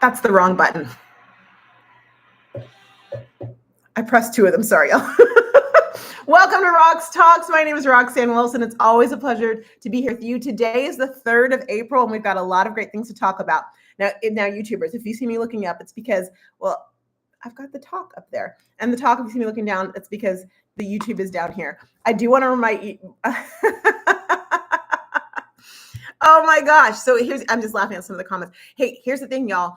That's the wrong button. I pressed two of them. Sorry, y'all. Welcome to Rox Talks. My name is Roxanne Wilson. It's always a pleasure to be here with you. Today is the 3rd of April, and we've got a lot of great things to talk about. Now, YouTubers, if you see me looking up, it's because, well, I've got the talk up there. And the talk, if you see me looking down, it's because the YouTube is down here. I do want to remind you. Oh my gosh. So I'm just laughing at some of the comments. Hey, here's the thing, y'all.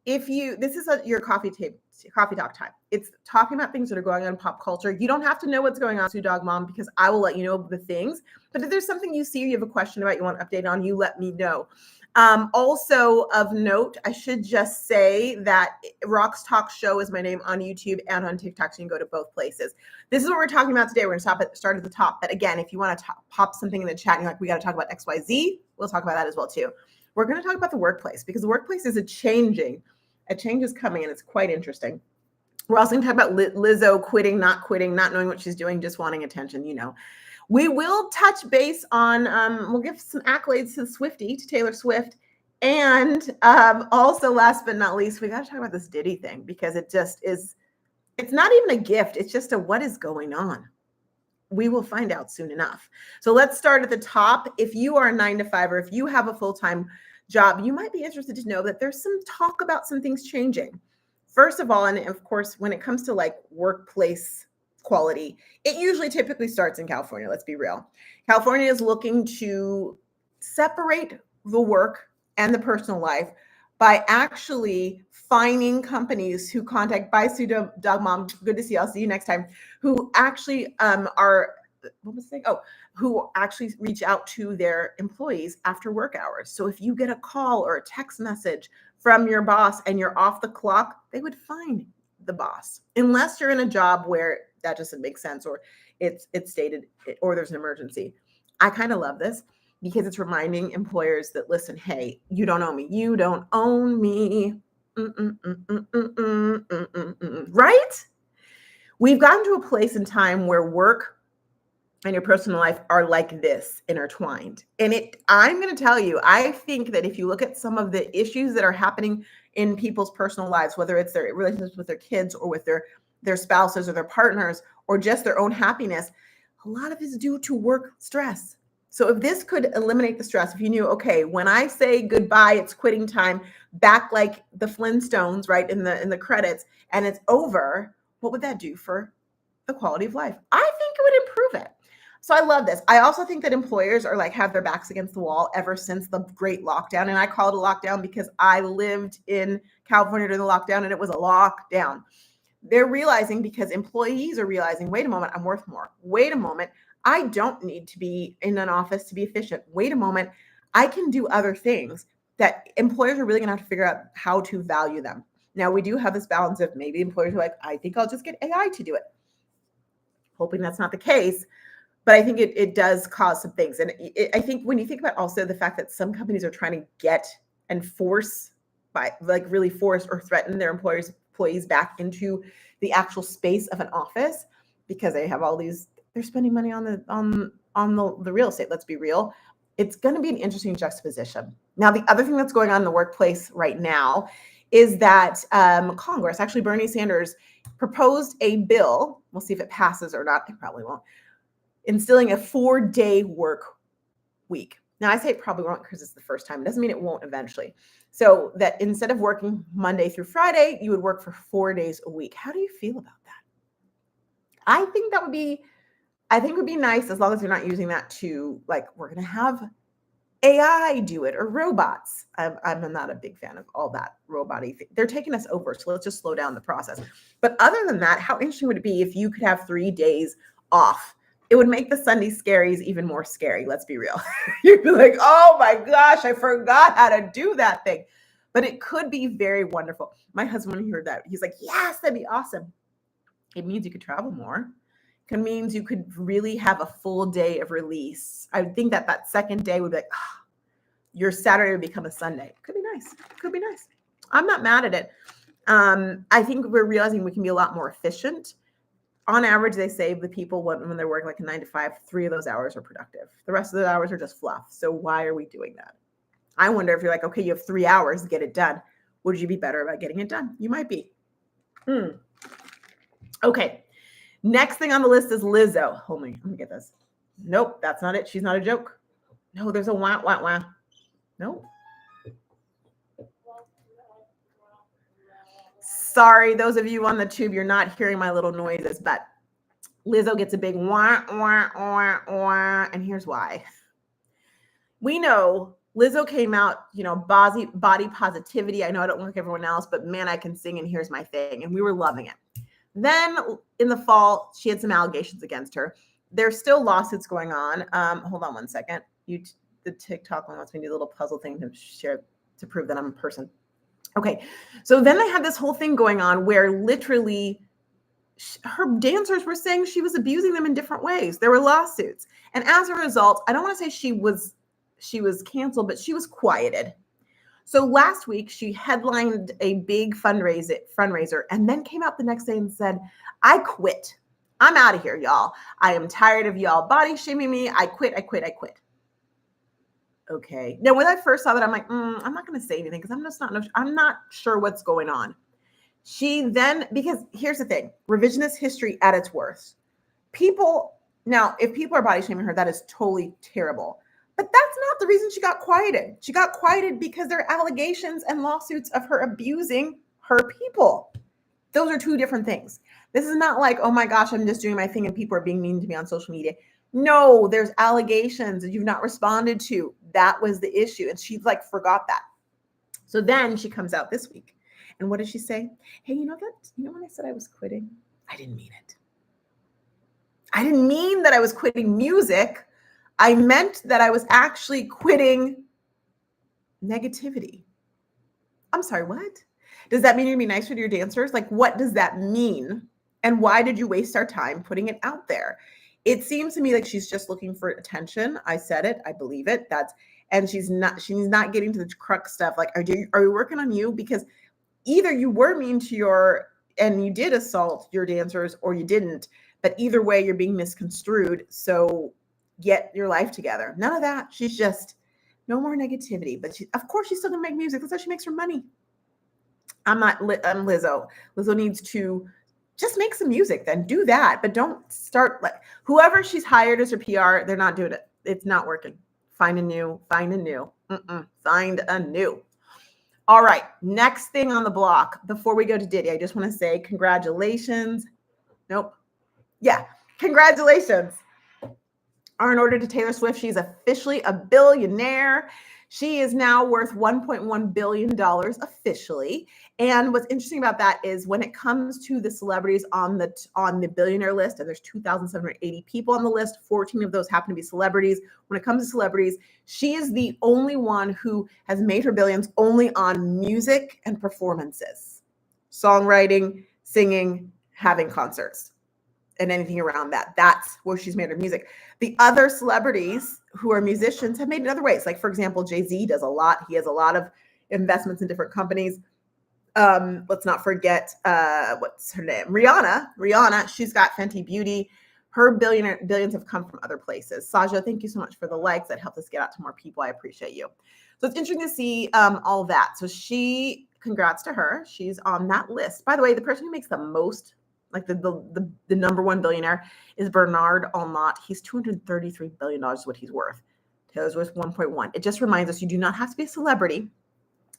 This is your coffee talk time. It's talking about things that are going on in pop culture. You don't have to know what's going on, Sue Dog Mom, because I will let you know the things. But if there's something you see or you have a question about, you want an update on, you let me know. Also of note, I should just say that Rox Talk Show is my name on YouTube and on TikTok, so you can go to both places. This is what we're talking about today. We're going to start at the top. But again, if you want to pop something in the chat and you're like, we got to talk about XYZ, we'll talk about that as well too. We're going to talk about the workplace because the workplace is a change is coming, and it's quite interesting. We're also going to talk about Lizzo quitting, not knowing what she's doing, just wanting attention, We will touch base on, we'll give some accolades to Taylor Swift. And also, last but not least, we got to talk about this Diddy thing because it just is, it's not even a gift. It's just what is going on. We will find out soon enough. So let's start at the top. If you are a 9-to-5 or if you have a full-time job, you might be interested to know that there's some talk about some things changing. First of all, and of course, when it comes to like workplace quality, it usually typically starts in California. Let's be real. California is looking to separate the work and the personal life by actually fining companies who contact, bye Sue Dog Mom, good to see you, I'll see you next time, who actually who actually reach out to their employees after work hours. So if you get a call or a text message from your boss and you're off the clock, they would fine the boss, unless you're in a job where that doesn't make sense or it's stated or there's an emergency. I kind of love this because it's reminding employers that, listen, hey, you don't own me. You don't own me. Right? We've gotten to a place in time where work and your personal life are like this, intertwined. And I'm going to tell you, I think that if you look at some of the issues that are happening in people's personal lives, whether it's their relationships with their kids or with their spouses or their partners or just their own happiness, a lot of it is due to work stress. So if this could eliminate the stress, if you knew, okay, when I say goodbye, it's quitting time, back like the Flintstones, right, in the credits, and it's over, what would that do for the quality of life? I think it would improve it. So I love this. I also think that employers are have their backs against the wall ever since the great lockdown. And I call it a lockdown because I lived in California during the lockdown and it was a lockdown. They're realizing, because employees are realizing, wait a moment, I'm worth more. Wait a moment, I don't need to be in an office to be efficient. Wait a moment, I can do other things that employers are really going to have to figure out how to value them. Now, we do have this balance of maybe employers are like, I think I'll just get AI to do it. Hoping that's not the case. But I think it does cause some things. And I think when you think about also the fact that some companies are trying to get and force really force or threaten their employees back into the actual space of an office because they have all these, they're spending money on the real estate. Let's be real. It's going to be an interesting juxtaposition. Now, the other thing that's going on in the workplace right now is that Congress, actually Bernie Sanders, proposed a bill. We'll see if it passes or not. It probably won't. Instilling a 4-day work week. Now, I say it probably won't because it's the first time. It doesn't mean it won't eventually. So that instead of working Monday through Friday, you would work for 4 days a week. How do you feel about that? I think it would be nice, as long as you're not using that to we're going to have AI do it or robots. I'm not a big fan of all that robot-y thing. They're taking us over. So let's just slow down the process. But other than that, how interesting would it be if you could have 3 days off? It would make the Sunday scaries even more scary. Let's be real. You'd be like, oh my gosh, I forgot how to do that thing. But it could be very wonderful. My husband, when he heard that, he's like, yes, that'd be awesome. It means you could travel more. It means you could really have a full day of release. I would think that second day would be like, your Saturday would become a Sunday. Could be nice. Could be nice. I'm not mad at it. I think we're realizing we can be a lot more efficient. On average, they say the people when they're working like a 9-to-5, 3 of those hours are productive. The rest of the hours are just fluff. So why are we doing that? I wonder if you're like, okay, you have 3 hours to get it done. Would you be better about getting it done? You might be. Okay. Next thing on the list is Lizzo. Hold me. Let me get this. Nope, that's not it. She's not a joke. No, there's a wah, wah, wah. Nope. Sorry, those of you on the tube, you're not hearing my little noises, but Lizzo gets a big wah, wah, wah, wah. And here's why. We know Lizzo came out, body positivity. I know I don't look like everyone else, but man, I can sing and here's my thing. And we were loving it. Then in the fall, she had some allegations against her. There's still lawsuits going on. Hold on one second. The TikTok one wants me to do a little puzzle thing to share to prove that I'm a person. Okay. So then they had this whole thing going on where literally her dancers were saying she was abusing them in different ways. There were lawsuits. And as a result, I don't want to say she was canceled, but she was quieted. So last week she headlined a big fundraiser and then came out the next day and said, I quit. I'm out of here, y'all. I am tired of y'all body shaming me. I quit. Okay. Now, when I first saw that, I'm like, I'm not going to say anything because I'm not sure what's going on. Because here's the thing, revisionist history at its worst. If people are body shaming her, that is totally terrible. But that's not the reason she got quieted. She got quieted because there are allegations and lawsuits of her abusing her people. Those are two different things. This is not like, oh my gosh, I'm just doing my thing and people are being mean to me on social media. No, there's allegations that you've not responded to. That was the issue. And she forgot that. So then she comes out this week. And what did she say? Hey, you know when I said I was quitting? I didn't mean it. I didn't mean that I was quitting music. I meant that I was actually quitting negativity. I'm sorry, what? Does that mean you're going to be nicer to your dancers? What does that mean? And why did you waste our time putting it out there? It seems to me like she's just looking for attention. I said it. I believe it. And she's not getting to the crux stuff. Are you working on you? Because either you were mean to and you did assault your dancers or you didn't, but either way you're being misconstrued. So get your life together. None of that. She's just no more negativity, but of course she's still gonna make music. That's how she makes her money. I'm Lizzo. Lizzo needs to just make some music, then do that. But don't start whoever she's hired as her PR, they're not doing it. It's not working. Find a new. Find a new. All right. Next thing on the block, before we go to Diddy, I just want to say congratulations. Nope. Yeah. Congratulations are in order to Taylor Swift. She's officially a billionaire. She is now worth $1.1 billion officially. And what's interesting about that is when it comes to the celebrities on the billionaire list, and there's 2,780 people on the list, 14 of those happen to be celebrities. When it comes to celebrities, she is the only one who has made her billions only on music and performances, songwriting, singing, having concerts, and anything around that. That's where she's made her music. The other celebrities who are musicians have made it other ways. For example, Jay-Z does a lot. He has a lot of investments in different companies. Let's not forget, what's her name? Rihanna, she's got Fenty Beauty. Her billions have come from other places. Saja, thank you so much for the likes. That helps us get out to more people. I appreciate you. So it's interesting to see all that. So congrats to her. She's on that list. By the way, the person who makes the most, the number one billionaire, is Bernard Arnault. He's $233 billion is what he's worth. Taylor's worth 1.1. It just reminds us you do not have to be a celebrity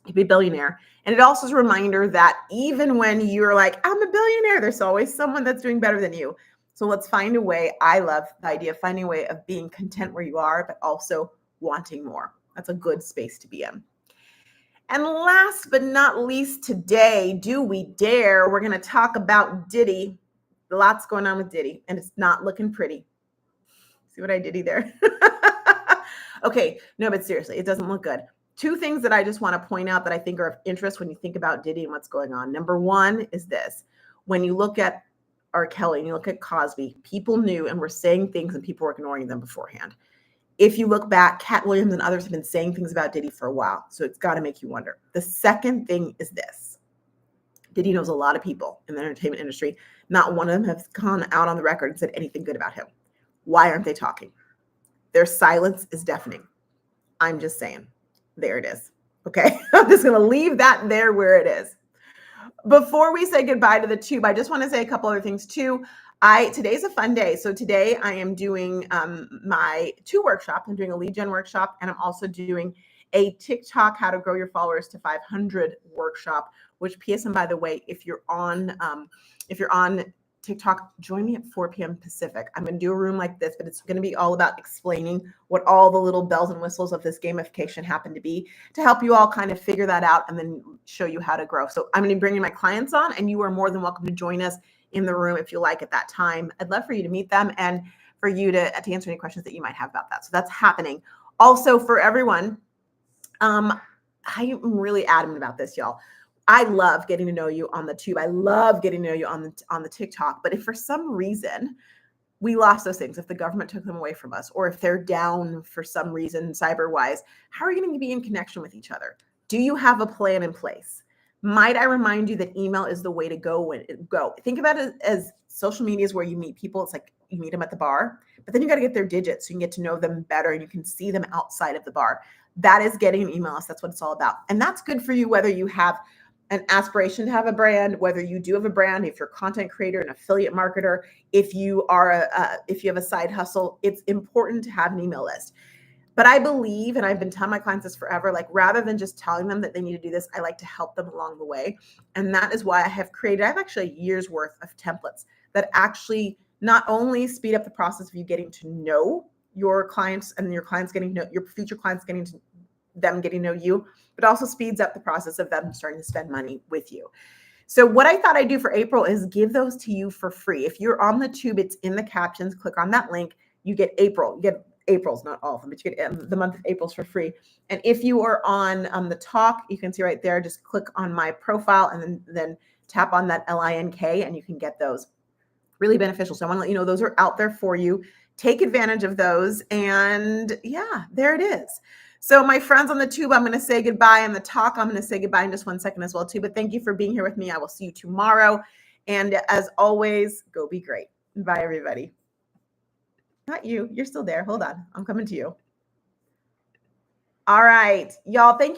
to be a billionaire. And it also is a reminder that even when you're like, I'm a billionaire, there's always someone that's doing better than you. So let's find a way. I love the idea of finding a way of being content where you are, but also wanting more. That's a good space to be in. And last but not least today, do we dare? We're going to talk about Diddy. Lots going on with Diddy, and it's not looking pretty. See what I did there? Okay, no, but seriously, it doesn't look good. Two things that I just want to point out that I think are of interest when you think about Diddy and what's going on. Number one is this. When you look at R. Kelly and you look at Cosby, people knew and were saying things and people were ignoring them beforehand. If you look back, Cat Williams and others have been saying things about Diddy for a while. So it's got to make you wonder. The second thing is this. Diddy knows a lot of people in the entertainment industry. Not one of them has gone out on the record and said anything good about him. Why aren't they talking? Their silence is deafening. I'm just saying. There it is. Okay. I'm just going to leave that there where it is. Before we say goodbye to the tube, I just want to say a couple other things too. Today's a fun day. So today I am doing my 2 workshops. I'm doing a lead gen workshop, and I'm also doing a TikTok how to grow your followers to 500 workshop. Which PSM, by the way, if you're on TikTok, join me at 4 p.m. Pacific. I'm going to do a room like this, but it's going to be all about explaining what all the little bells and whistles of this gamification happen to be, to help you all kind of figure that out and then show you how to grow. So I'm going to be bringing my clients on, and you are more than welcome to join us in the room if you like at that time. I'd love for you to meet them and for you to answer any questions that you might have about that. So that's happening. Also, for everyone, I'm really adamant about this, y'all. I love getting to know you on the tube. I love getting to know you on the TikTok. But if for some reason we lost those things, if the government took them away from us, or if they're down for some reason cyber-wise, how are you going to be in connection with each other? Do you have a plan in place? Might I remind you that email is the way to go. Think about it as social media is where you meet people. It's like you meet them at the bar, but then you got to get their digits so you can get to know them better and you can see them outside of the bar. That is getting an email list. That's what it's all about. And that's good for you whether you have an aspiration to have a brand, whether you do have a brand, if you're a content creator, an affiliate marketer, if you are if you have a side hustle, it's important to have an email list. But I believe, and I've been telling my clients this forever, like rather than just telling them that they need to do this, I like to help them along the way. And that is why I have actually a year's worth of templates that actually not only speed up the process of you getting to know your clients and your clients getting to know your future clients, getting to know you, but also speeds up the process of them starting to spend money with you. So what I thought I'd do for April is give those to you for free. If you're on the tube, it's in the captions. Click on that link. You get April. You get April's, not all of them, but you get the month of April's for free. And if you are on the talk, you can see right there, just click on my profile and then tap on that LINK and you can get those. Really beneficial. So I want to let you know those are out there for you. Take advantage of those. And yeah, there it is. So my friends on the tube, I'm going to say goodbye. On the talk, I'm going to say goodbye in just 1 second as well too. But thank you for being here with me. I will see you tomorrow. And as always, go be great. Bye, everybody. Not you. You're still there. Hold on. I'm coming to you. All right, y'all. Thank you.